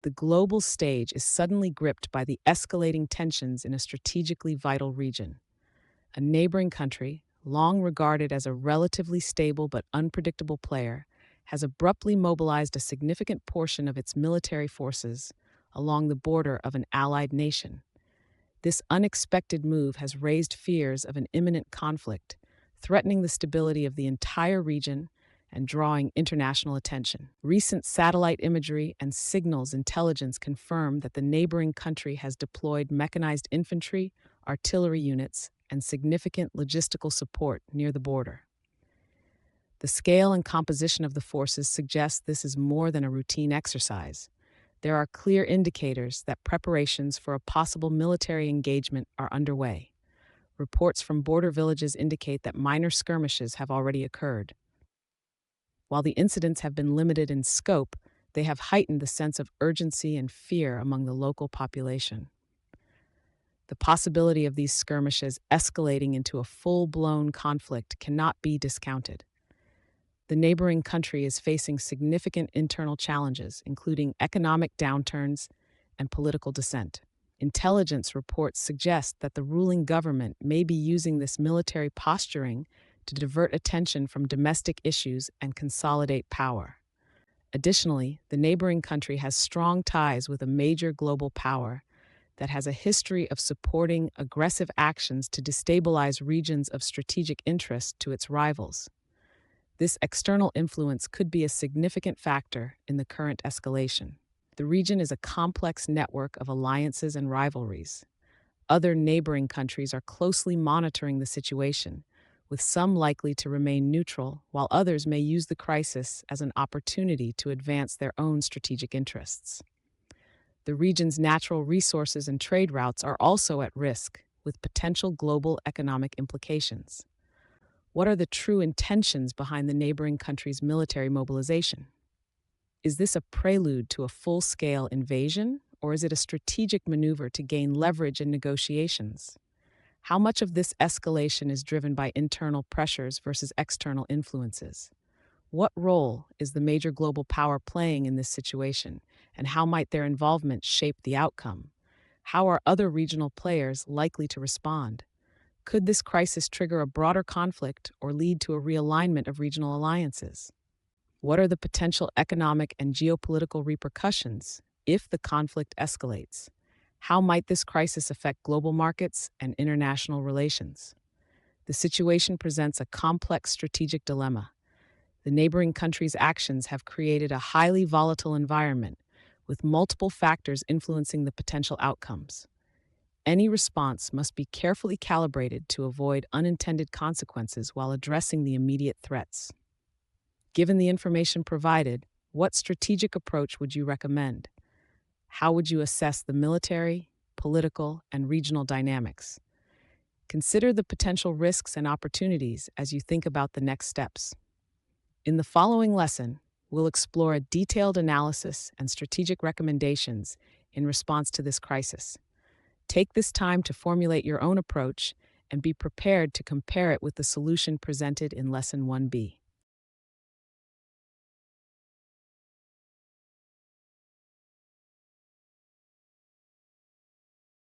The global stage is suddenly gripped by the escalating tensions in a strategically vital region. A neighboring country, long regarded as a relatively stable but unpredictable player, has abruptly mobilized a significant portion of its military forces along the border of an allied nation. This unexpected move has raised fears of an imminent conflict, threatening the stability of the entire region and drawing international attention. Recent satellite imagery and signals intelligence confirm that the neighboring country has deployed mechanized infantry, artillery units, and significant logistical support near the border. The scale and composition of the forces suggest this is more than a routine exercise. There are clear indicators that preparations for a possible military engagement are underway. Reports from border villages indicate that minor skirmishes have already occurred. While the incidents have been limited in scope, they have heightened the sense of urgency and fear among the local population. The possibility of these skirmishes escalating into a full-blown conflict cannot be discounted. The neighboring country is facing significant internal challenges, including economic downturns and political dissent. Intelligence reports suggest that the ruling government may be using this military posturing to divert attention from domestic issues and consolidate power. Additionally, the neighboring country has strong ties with a major global power that has a history of supporting aggressive actions to destabilize regions of strategic interest to its rivals. This external influence could be a significant factor in the current escalation. The region is a complex network of alliances and rivalries. Other neighboring countries are closely monitoring the situation, with some likely to remain neutral, while others may use the crisis as an opportunity to advance their own strategic interests. The region's natural resources and trade routes are also at risk, with potential global economic implications. What are the true intentions behind the neighboring country's military mobilization? Is this a prelude to a full-scale invasion, or is it a strategic maneuver to gain leverage in negotiations? How much of this escalation is driven by internal pressures versus external influences? What role is the major global power playing in this situation, and how might their involvement shape the outcome? How are other regional players likely to respond? Could this crisis trigger a broader conflict or lead to a realignment of regional alliances? What are the potential economic and geopolitical repercussions if the conflict escalates? How might this crisis affect global markets and international relations? The situation presents a complex strategic dilemma. The neighboring countries' actions have created a highly volatile environment, with multiple factors influencing the potential outcomes. Any response must be carefully calibrated to avoid unintended consequences while addressing the immediate threats. Given the information provided, what strategic approach would you recommend? How would you assess the military, political, and regional dynamics? Consider the potential risks and opportunities as you think about the next steps. In the following lesson, we'll explore a detailed analysis and strategic recommendations in response to this crisis. Take this time to formulate your own approach and be prepared to compare it with the solution presented in Lesson 1B.